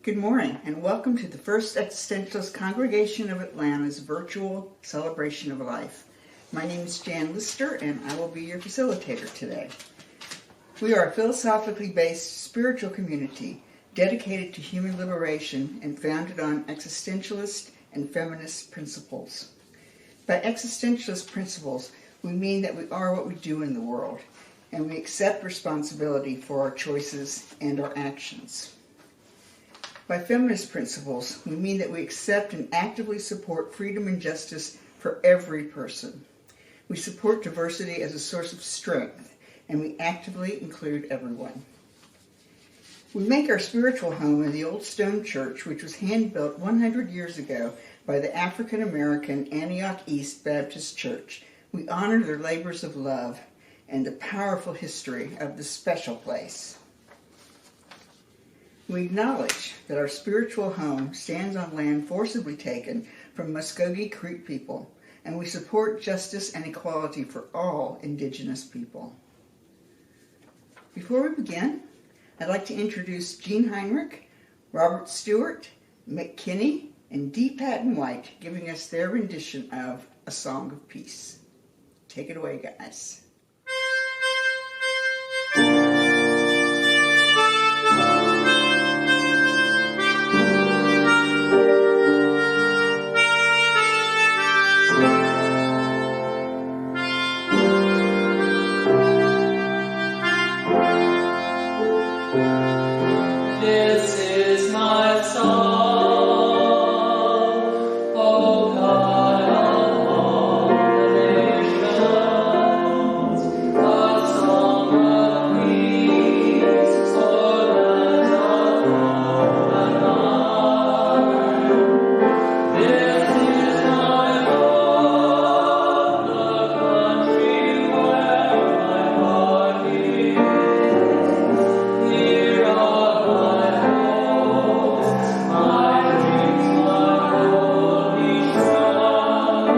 Good morning, and welcome to the First Existentialist Congregation of Atlanta's virtual celebration of life. My name is Jan Lister, and I will be your facilitator today. We are a philosophically based spiritual community dedicated to human liberation and founded on existentialist and feminist principles. By existentialist principles, we mean that we are what we do in the world, and we accept responsibility for our choices and our actions. By feminist principles, we mean that we accept and actively support freedom and justice for every person. We support diversity as a source of strength, and we actively include everyone. We make our spiritual home in the old stone church, which was hand-built 100 years ago by the African-American Antioch East Baptist Church. We honor their labors of love and the powerful history of this special place. We acknowledge that our spiritual home stands on land forcibly taken from Muskogee Creek people, and we support justice and equality for all Indigenous people. Before we begin, I'd like to introduce Jean Heinrich, Robert Stewart, Mick Kinney, and D. Patton White giving us their rendition of A Song of Peace. Take it away, guys. This is my song, O God of all the nations, a song of peace for lands of home and honor. This is my home, the country where my heart beats. Here are my hopes, my dreams, my holy song.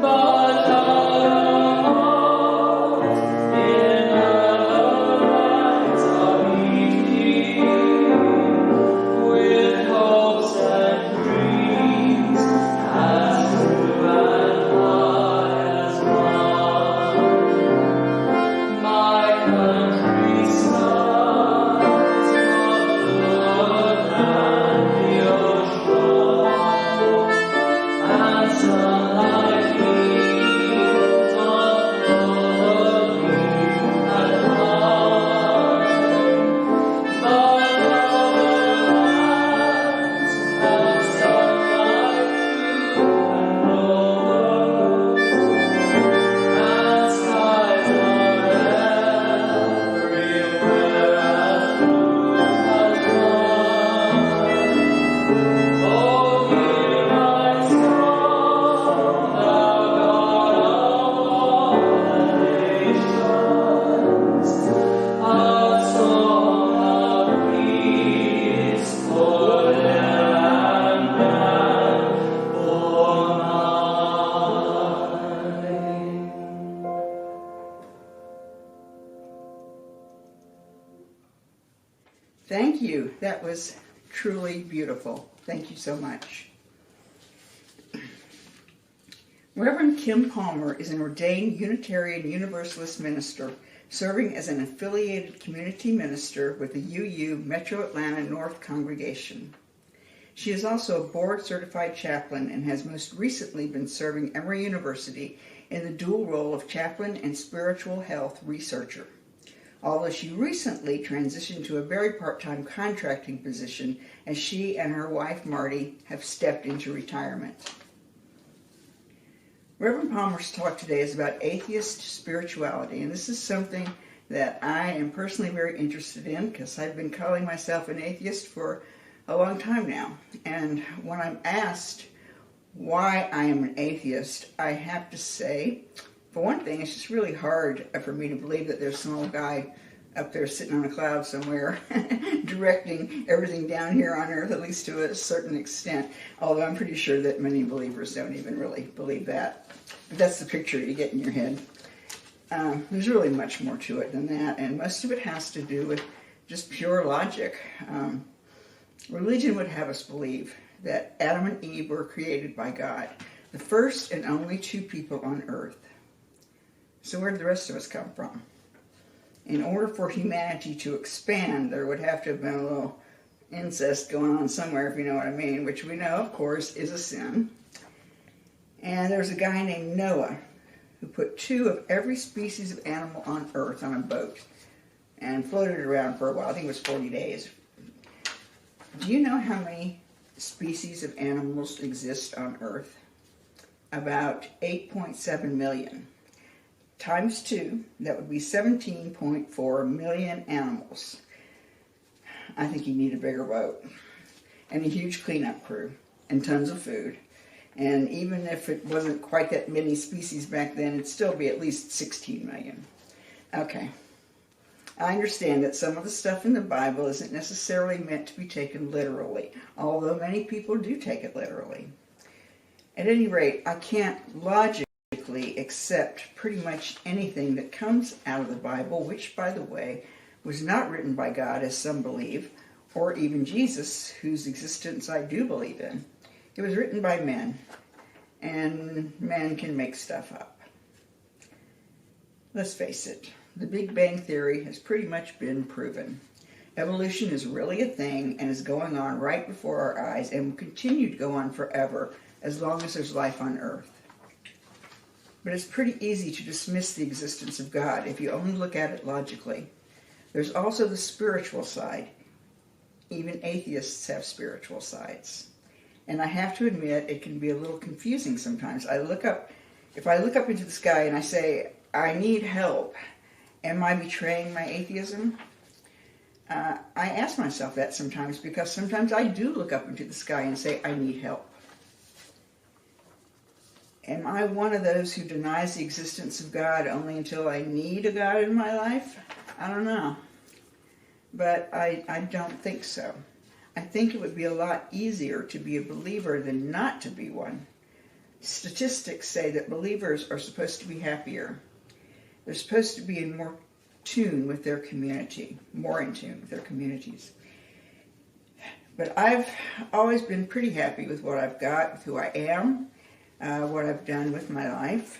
But out of hearts in other lands of each with hopes and dreams as true and high as mine. My country's skies of and the ocean, and sunlight beams on clover green and pine. But other lands have sunlight too and clover, and skies are everywhere as blue as mine. Oh, hear my song, thou God of all the nations, a song of peace for them and for mine. Thank you. That was truly beautiful. Thank you so much. Reverend Kim Palmer is an ordained Unitarian Universalist minister serving as an affiliated community minister with the UU Metro Atlanta North Congregation. She is also a board-certified chaplain and has most recently been serving Emory University in the dual role of chaplain and spiritual health researcher, although she recently transitioned to a very part-time contracting position as she and her wife Marty have stepped into retirement. Reverend Palmer's talk today is about atheist spirituality, and this is something that I am personally very interested in because I've been calling myself an atheist for a long time now. And when I'm asked why I am an atheist, I have to say, for one thing, it's just really hard for me to believe that there's some old guy up there sitting on a cloud somewhere directing everything down here on earth, at least to a certain extent, although I'm pretty sure that many believers don't even really believe that. But that's the picture you get in your head. There's really much more to it than that, and most of it has to do with just pure logic. Religion would have us believe that Adam and Eve were created by God, the first and only two people on earth. So where did the rest of us come from? In order for humanity to expand, there would have to have been a little incest going on somewhere, if you know what I mean, which we know, of course, is a sin. And there's a guy named Noah who put 2 of every species of animal on earth on a boat and floated around for a while. I think it was 40 days. Do you know how many species of animals exist on earth? About 8.7 million. Times 2, that would be 17.4 million animals. I think you need a bigger boat and a huge cleanup crew and tons of food. And even if it wasn't quite that many species back then, it'd still be at least 16 million. Okay. I understand that some of the stuff in the Bible isn't necessarily meant to be taken literally, although many people do take it literally. At any rate, I can't logically accept pretty much anything that comes out of the Bible, which, by the way, was not written by God, as some believe, or even Jesus, whose existence I do believe in. It was written by men, and men can make stuff up. Let's face it, the Big Bang Theory has pretty much been proven. Evolution is really a thing and is going on right before our eyes and will continue to go on forever as long as there's life on Earth. But it's pretty easy to dismiss the existence of God if you only look at it logically. There's also the spiritual side. Even atheists have spiritual sides. And I have to admit, it can be a little confusing sometimes. If I look up into the sky and I say, I need help, am I betraying my atheism? I ask myself that sometimes because sometimes I do look up into the sky and say, I need help. Am I one of those who denies the existence of God only until I need a God in my life? I don't know. But I don't think so. I think it would be a lot easier to be a believer than not to be one. Statistics say that believers are supposed to be happier. They're supposed to be in more tune with their community, more in tune with their communities. But I've always been pretty happy with what I've got, with who I am, what I've done with my life,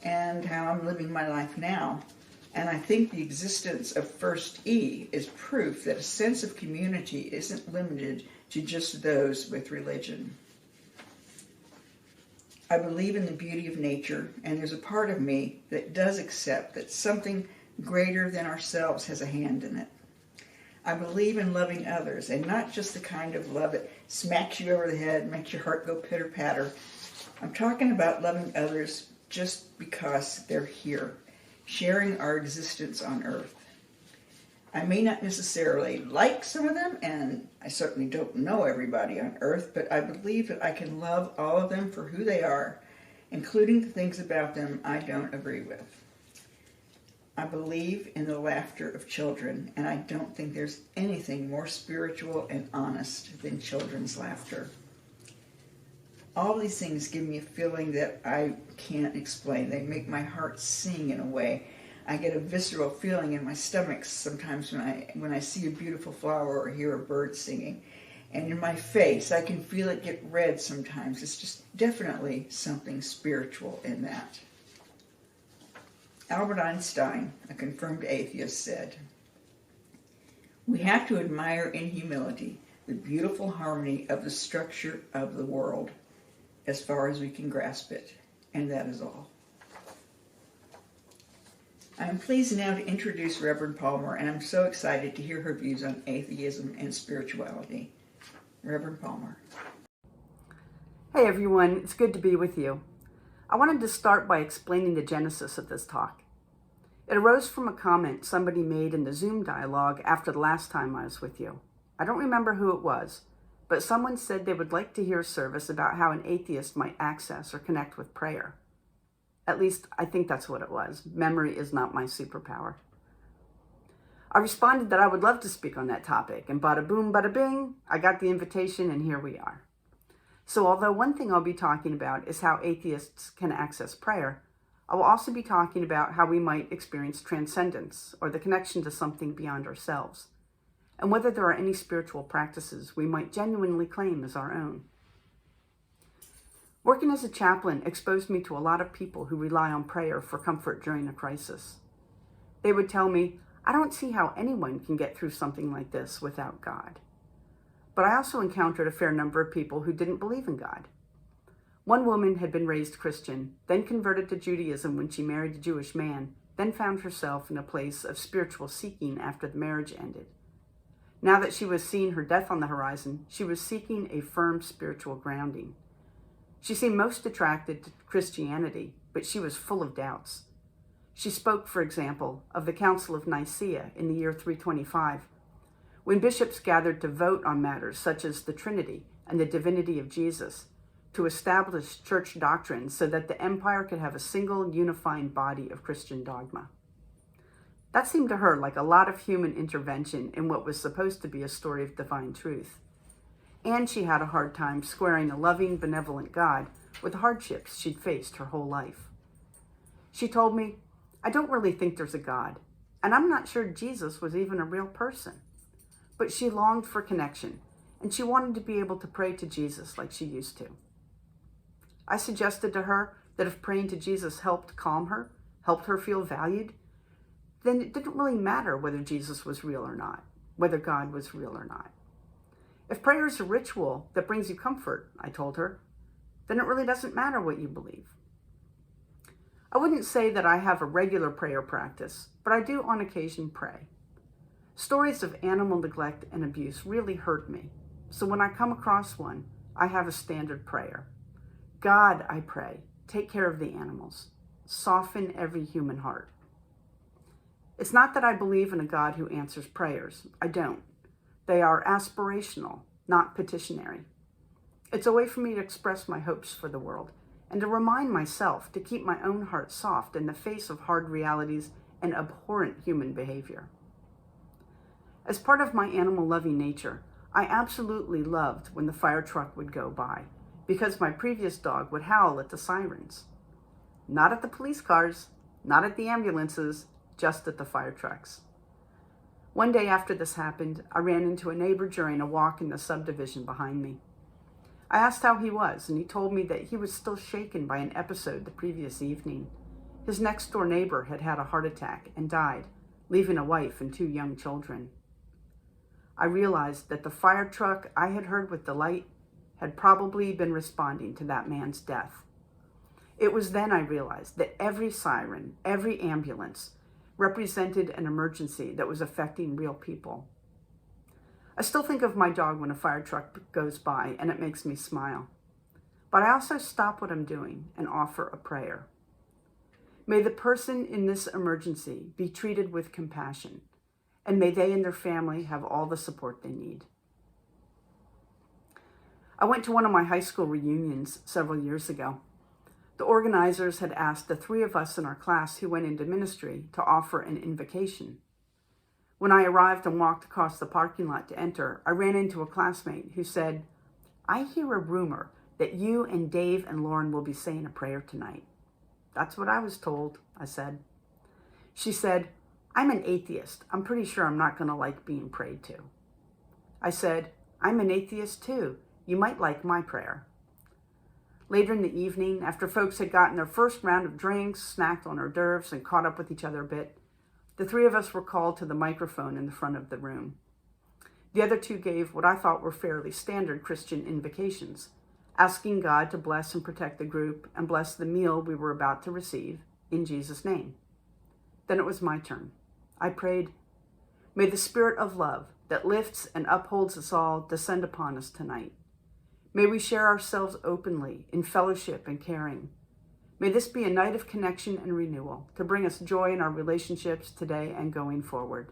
and how I'm living my life now. And I think the existence of First E is proof that a sense of community isn't limited to just those with religion. I believe in the beauty of nature, and there's a part of me that does accept that something greater than ourselves has a hand in it. I believe in loving others, and not just the kind of love that smacks you over the head, makes your heart go pitter-patter. I'm talking about loving others just because they're here, sharing our existence on earth. I may not necessarily like some of them, and I certainly don't know everybody on earth, but I believe that I can love all of them for who they are, including the things about them I don't agree with. I believe in the laughter of children, and I don't think there's anything more spiritual and honest than children's laughter. All these things give me a feeling that I can't explain. They make my heart sing in a way. I get a visceral feeling in my stomach sometimes when I see a beautiful flower or hear a bird singing. And in my face, I can feel it get red sometimes. It's just definitely something spiritual in that. Albert Einstein, a confirmed atheist, said, "We have to admire in humility the beautiful harmony of the structure of the world as far as we can grasp it, and that is all." I am pleased now to introduce Reverend Palmer, and I'm so excited to hear her views on atheism and spirituality. Reverend Palmer. Hey everyone, it's good to be with you. I wanted to start by explaining the genesis of this talk. It arose from a comment somebody made in the Zoom dialogue after the last time I was with you. I don't remember who it was, but someone said they would like to hear a service about how an atheist might access or connect with prayer. At least, I think that's what it was. Memory is not my superpower. I responded that I would love to speak on that topic, and bada boom, bada bing, I got the invitation, and here we are. So although one thing I'll be talking about is how atheists can access prayer, I will also be talking about how we might experience transcendence, or the connection to something beyond ourselves. and whether there are any spiritual practices we might genuinely claim as our own. Working as a chaplain exposed me to a lot of people who rely on prayer for comfort during a crisis. They would tell me, "I don't see how anyone can get through something like this without God." But I also encountered a fair number of people who didn't believe in God. One woman had been raised Christian, then converted to Judaism when she married a Jewish man, then found herself in a place of spiritual seeking after the marriage ended. Now that she was seeing her death on the horizon, she was seeking a firm spiritual grounding. She seemed most attracted to Christianity, but she was full of doubts. She spoke, for example, of the Council of Nicaea in the year 325, when bishops gathered to vote on matters such as the Trinity and the divinity of Jesus, to establish church doctrines so that the empire could have a single unifying body of Christian dogma. That seemed to her like a lot of human intervention in what was supposed to be a story of divine truth. And she had a hard time squaring a loving, benevolent God with the hardships she'd faced her whole life. She told me, "I don't really think there's a God, and I'm not sure Jesus was even a real person." But she longed for connection, and she wanted to be able to pray to Jesus like she used to. I suggested to her that if praying to Jesus helped calm her, helped her feel valued, then it didn't really matter whether Jesus was real or not, whether God was real or not. If prayer is a ritual that brings you comfort, I told her, then it really doesn't matter what you believe. I wouldn't say that I have a regular prayer practice, but I do on occasion pray. Stories of animal neglect and abuse really hurt me, so when I come across one, I have a standard prayer. God, I pray, take care of the animals. Soften every human heart. It's not that I believe in a God who answers prayers. I don't. They are aspirational, not petitionary. It's a way for me to express my hopes for the world and to remind myself to keep my own heart soft in the face of hard realities and abhorrent human behavior. As part of my animal-loving nature, I absolutely loved when the fire truck would go by, because my previous dog would howl at the sirens. Not at the police cars, not at the ambulances, just at the fire trucks. One day after this happened, I ran into a neighbor during a walk in the subdivision behind me. I asked how he was, and he told me that he was still shaken by an episode the previous evening. His next-door neighbor had had a heart attack and died, leaving a wife and 2 young children. I realized that the fire truck I had heard with delight had probably been responding to that man's death. It was then I realized that every siren, every ambulance, represented an emergency that was affecting real people. I still think of my dog when a fire truck goes by, and it makes me smile. But I also stop what I'm doing and offer a prayer. May the person in this emergency be treated with compassion, and may they and their family have all the support they need. I went to one of my high school reunions several years ago. The organizers had asked the 3 of us in our class who went into ministry to offer an invocation. When I arrived and walked across the parking lot to enter, I ran into a classmate who said, "I hear a rumor that you and Dave and Lauren will be saying a prayer tonight." "That's what I was told," I said. She said, "I'm an atheist. I'm pretty sure I'm not going to like being prayed to." I said, "I'm an atheist too. You might like my prayer." Later in the evening, after folks had gotten their first round of drinks, snacked on hors d'oeuvres, and caught up with each other a bit, the 3 of us were called to the microphone in the front of the room. The other 2 gave what I thought were fairly standard Christian invocations, asking God to bless and protect the group and bless the meal we were about to receive, in Jesus' name. Then it was my turn. I prayed, "May the spirit of love that lifts and upholds us all descend upon us tonight. May we share ourselves openly in fellowship and caring. May this be a night of connection and renewal to bring us joy in our relationships today and going forward.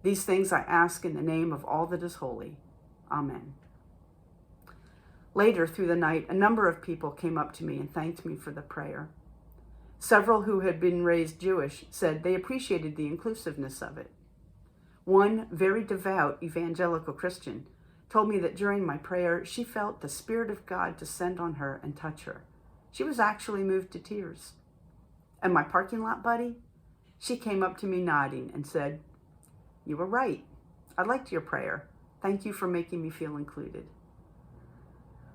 These things I ask in the name of all that is holy. Amen." Later through the night, a number of people came up to me and thanked me for the prayer. Several who had been raised Jewish said they appreciated the inclusiveness of it. One very devout evangelical Christian told me that during my prayer, she felt the Spirit of God descend on her and touch her. She was actually moved to tears. And my parking lot buddy, she came up to me nodding and said, "You were right. I liked your prayer. Thank you for making me feel included."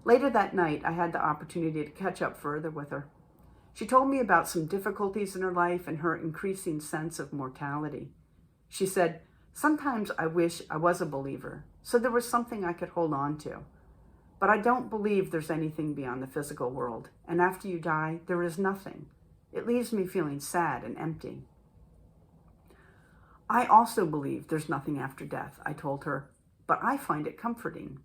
Later that night, I had the opportunity to catch up further with her. She told me about some difficulties in her life and her increasing sense of mortality. She said, "Sometimes I wish I was a believer, so there was something I could hold on to. But I don't believe there's anything beyond the physical world, and after you die, there is nothing. It leaves me feeling sad and empty." "I also believe there's nothing after death," I told her, "but I find it comforting.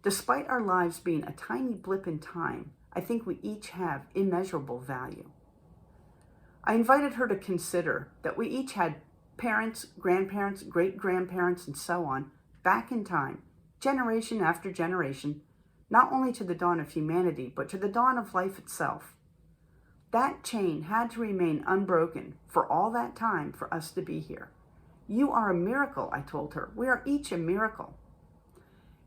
Despite our lives being a tiny blip in time, I think we each have immeasurable value." I invited her to consider that we each had parents, grandparents, great-grandparents, and so on, back in time, generation after generation, not only to the dawn of humanity, but to the dawn of life itself. That chain had to remain unbroken for all that time for us to be here. You are a miracle, I told her. We are each a miracle.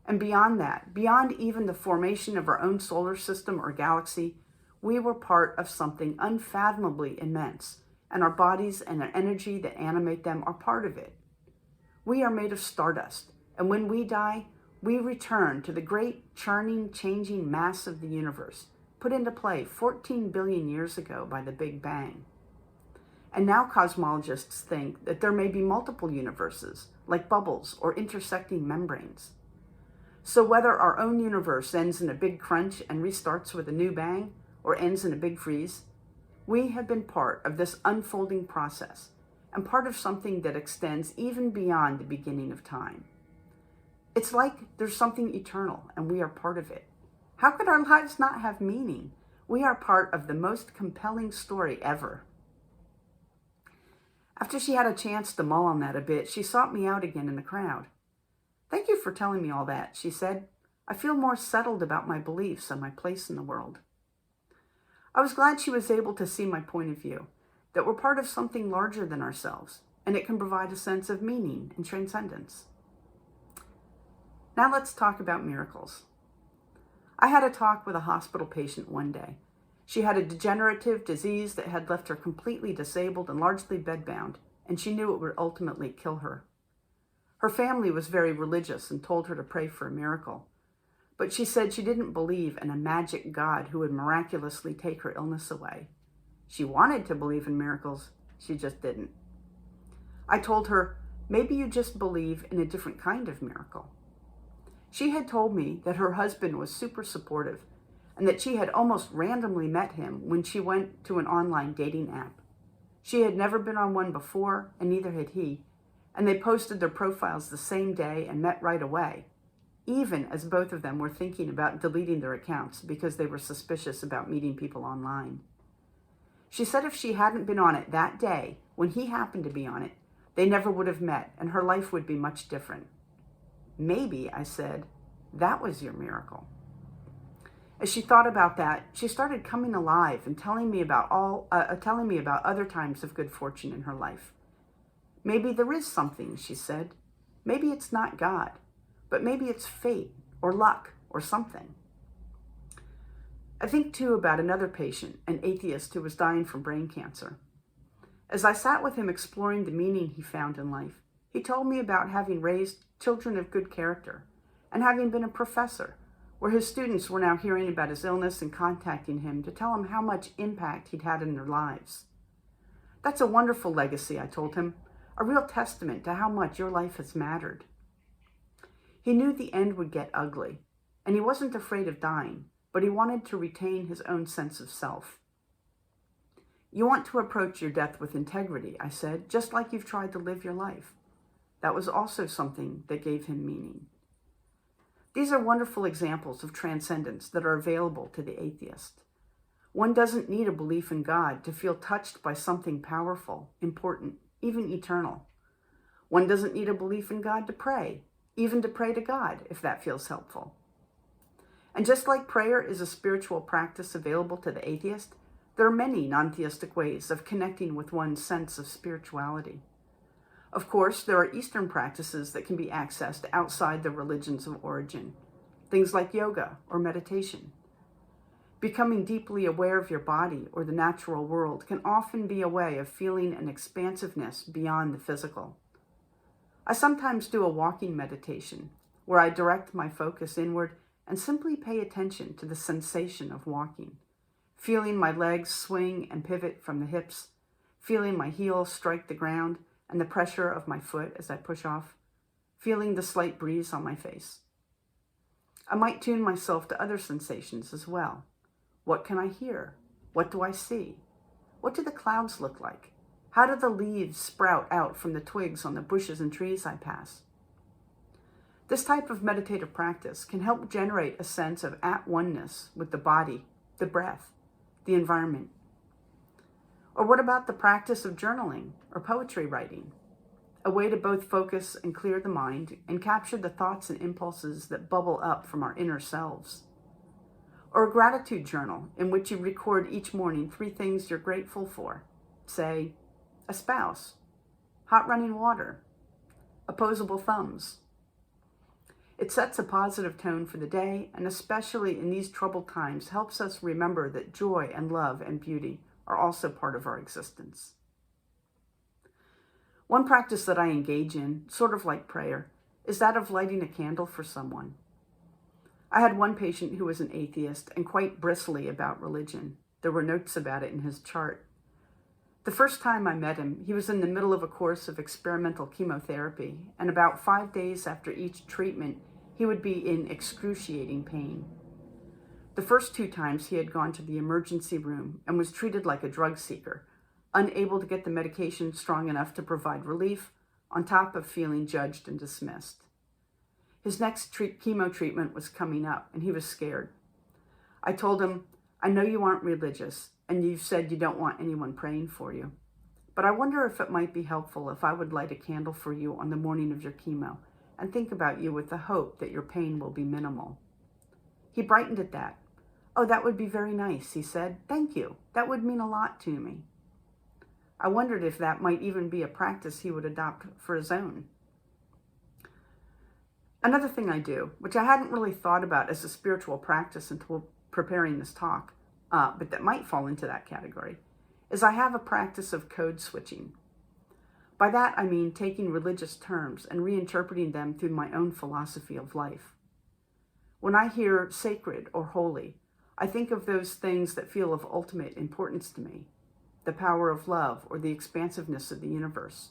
And beyond that, beyond even the formation of our own solar system or galaxy, we were part of something unfathomably immense, and our bodies and the energy that animate them are part of it. We are made of stardust, and when we die, we return to the great churning, changing mass of the universe, put into play 14 billion years ago by the Big Bang. And now cosmologists think that there may be multiple universes, like bubbles or intersecting membranes. So whether our own universe ends in a big crunch and restarts with a new bang, or ends in a big freeze, we have been part of this unfolding process, and part of something that extends even beyond the beginning of time. It's like there's something eternal, and we are part of it. How could our lives not have meaning? We are part of the most compelling story ever. After she had a chance to mull on that a bit, she sought me out again in the crowd. "Thank you for telling me all that," she said. "I feel more settled about my beliefs and my place in the world." I was glad she was able to see my point of view, that we're part of something larger than ourselves, and it can provide a sense of meaning and transcendence. Now let's talk about miracles. I had a talk with a hospital patient one day. She had a degenerative disease that had left her completely disabled and largely bedbound, and she knew it would ultimately kill her. Her family was very religious and told her to pray for a miracle, but she said she didn't believe in a magic God who would miraculously take her illness away. She wanted to believe in miracles, she just didn't. I told her, maybe you just believe in a different kind of miracle. She had told me that her husband was super supportive and that she had almost randomly met him when she went to an online dating app. She had never been on one before, and neither had he, and they posted their profiles the same day and met right away, even as both of them were thinking about deleting their accounts because they were suspicious about meeting people online. She said if she hadn't been on it that day, when he happened to be on it, they never would have met, and her life would be much different. Maybe, I said, that was your miracle. As she thought about that, she started coming alive and telling me about other times of good fortune in her life. Maybe there is something, she said. Maybe it's not God, but maybe it's fate or luck or something. I think too about another patient, an atheist who was dying from brain cancer. As I sat with him exploring the meaning he found in life, he told me about having raised children of good character and having been a professor, where his students were now hearing about his illness and contacting him to tell him how much impact he'd had in their lives. That's a wonderful legacy, I told him, a real testament to how much your life has mattered. He knew the end would get ugly, and he wasn't afraid of dying, but he wanted to retain his own sense of self. You want to approach your death with integrity, I said, just like you've tried to live your life. That was also something that gave him meaning. These are wonderful examples of transcendence that are available to the atheist. One doesn't need a belief in God to feel touched by something powerful, important, even eternal. One doesn't need a belief in God to pray, even to pray to God, if that feels helpful. And just like prayer is a spiritual practice available to the atheist, there are many non-theistic ways of connecting with one's sense of spirituality. Of course, there are Eastern practices that can be accessed outside the religions of origin, things like yoga or meditation. Becoming deeply aware of your body or the natural world can often be a way of feeling an expansiveness beyond the physical. I sometimes do a walking meditation where I direct my focus inward and simply pay attention to the sensation of walking, feeling my legs swing and pivot from the hips, feeling my heels strike the ground and the pressure of my foot as I push off, feeling the slight breeze on my face. I might tune myself to other sensations as well. What can I hear? What do I see? What do the clouds look like? How do the leaves sprout out from the twigs on the bushes and trees I pass? This type of meditative practice can help generate a sense of at-oneness with the body, the breath, the environment. Or what about the practice of journaling or poetry writing? A way to both focus and clear the mind and capture the thoughts and impulses that bubble up from our inner selves. Or a gratitude journal in which you record each morning 3 things you're grateful for. Say, a spouse, hot running water, opposable thumbs. It sets a positive tone for the day, and especially in these troubled times, helps us remember that joy and love and beauty are also part of our existence. One practice that I engage in, sort of like prayer, is that of lighting a candle for someone. I had one patient who was an atheist and quite bristly about religion. There were notes about it in his chart. The first time I met him, he was in the middle of a course of experimental chemotherapy, and about 5 days after each treatment, he would be in excruciating pain. The first 2 times he had gone to the emergency room and was treated like a drug seeker, unable to get the medication strong enough to provide relief, on top of feeling judged and dismissed. His next chemo treatment was coming up, and he was scared. I told him, I know you aren't religious, and you've said you don't want anyone praying for you, but I wonder if it might be helpful if I would light a candle for you on the morning of your chemo and think about you with the hope that your pain will be minimal. He brightened at that. Oh, that would be very nice, he said. Thank you. That would mean a lot to me. I wondered if that might even be a practice he would adopt for his own. Another thing I do, which I hadn't really thought about as a spiritual practice until preparing this talk, but that might fall into that category, is I have a practice of code switching. By that, I mean taking religious terms and reinterpreting them through my own philosophy of life. When I hear sacred or holy, I think of those things that feel of ultimate importance to me, the power of love or the expansiveness of the universe.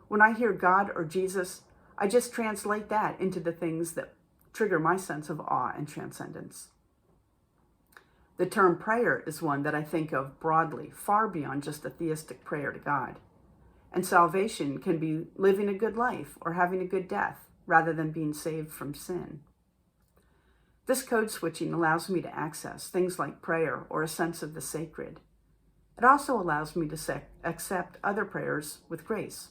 When I hear God or Jesus, I just translate that into the things that trigger my sense of awe and transcendence. The term prayer is one that I think of broadly, far beyond just a theistic prayer to God. And salvation can be living a good life or having a good death, rather than being saved from sin. This code switching allows me to access things like prayer or a sense of the sacred. It also allows me to accept other prayers with grace.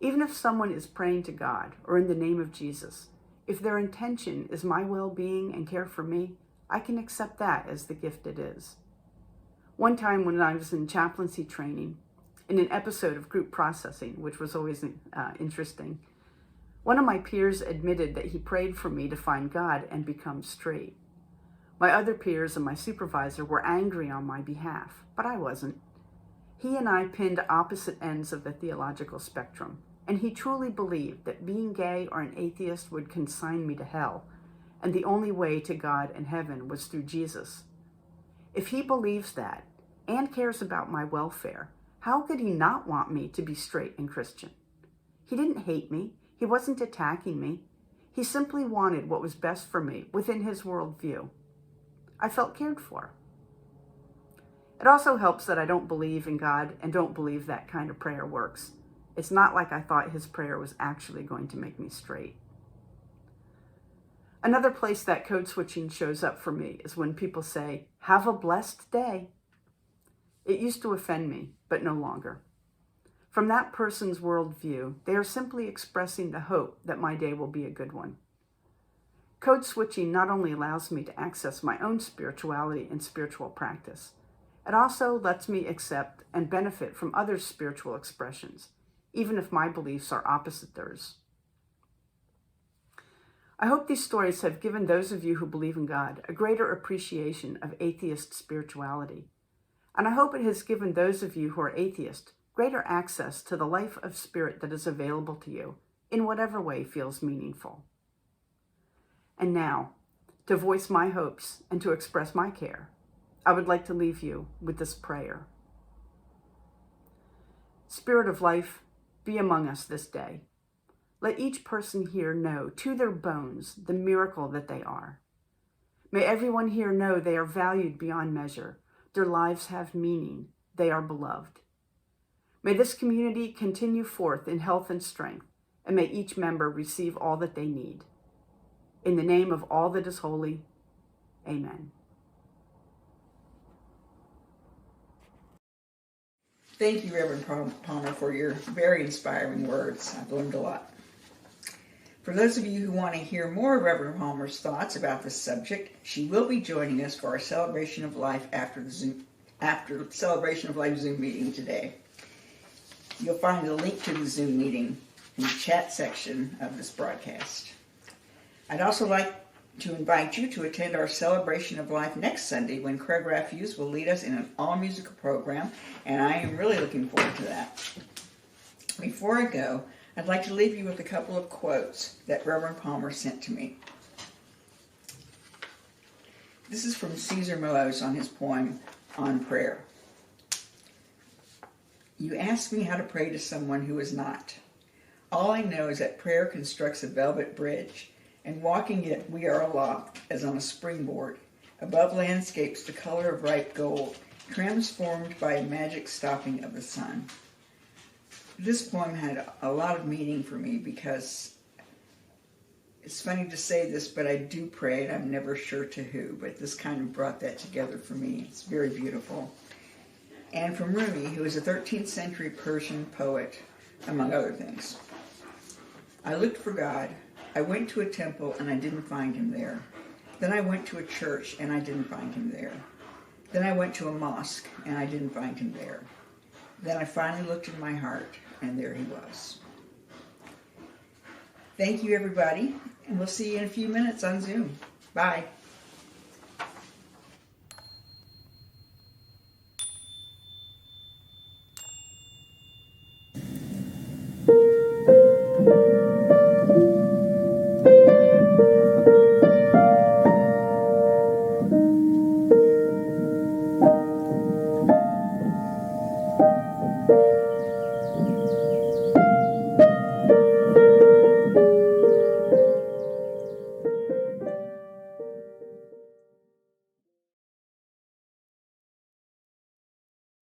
Even if someone is praying to God or in the name of Jesus, if their intention is my well-being and care for me, I can accept that as the gift it is. One time when I was in chaplaincy training, in an episode of group processing, which was always interesting, one of my peers admitted that he prayed for me to find God and become straight. My other peers and my supervisor were angry on my behalf, but I wasn't. He and I pinned opposite ends of the theological spectrum, and he truly believed that being gay or an atheist would consign me to hell, and the only way to God and heaven was through Jesus. If he believes that and cares about my welfare, how could he not want me to be straight and Christian? He didn't hate me. He wasn't attacking me. He simply wanted what was best for me within his worldview. I felt cared for. It also helps that I don't believe in God and don't believe that kind of prayer works. It's not like I thought his prayer was actually going to make me straight. Another place that code switching shows up for me is when people say, "Have a blessed day." It used to offend me, but no longer. From that person's worldview, they are simply expressing the hope that my day will be a good one. Code switching not only allows me to access my own spirituality and spiritual practice, it also lets me accept and benefit from others' spiritual expressions, even if my beliefs are opposite theirs. I hope these stories have given those of you who believe in God a greater appreciation of atheist spirituality. And I hope it has given those of you who are atheist greater access to the life of spirit that is available to you in whatever way feels meaningful. And now, to voice my hopes and to express my care, I would like to leave you with this prayer. Spirit of life, be among us this day. Let each person here know to their bones the miracle that they are. May everyone here know they are valued beyond measure. Their lives have meaning. They are beloved. May this community continue forth in health and strength, and may each member receive all that they need. In the name of all that is holy, amen. Thank you, Reverend Palmer, for your very inspiring words. I've learned a lot. For those of you who want to hear more of Reverend Palmer's thoughts about this subject, she will be joining us for our Celebration of Life after the Celebration of Life Zoom meeting today. You'll find a link to the Zoom meeting in the chat section of this broadcast. I'd also like to invite you to attend our Celebration of Life next Sunday when Craig Rafuse will lead us in an all-musical program, and I am really looking forward to that. Before I go, I'd like to leave you with a couple of quotes that Reverend Palmer sent to me. This is from Caesar Millos on his poem on prayer. You ask me how to pray to someone who is not. All I know is that prayer constructs a velvet bridge, and walking it we are aloft as on a springboard, above landscapes the color of ripe gold, transformed by a magic stopping of the sun. This poem had a lot of meaning for me because it's funny to say this, but I do pray, and I'm never sure to who, but this kind of brought that together for me. It's very beautiful. And from Rumi, who is a 13th century Persian poet, among other things. I looked for God. I went to a temple and I didn't find him there. Then I went to a church and I didn't find him there. Then I went to a mosque and I didn't find him there. Then I finally looked in my heart and there he was. Thank you, everybody, and we'll see you in a few minutes on Zoom. Bye.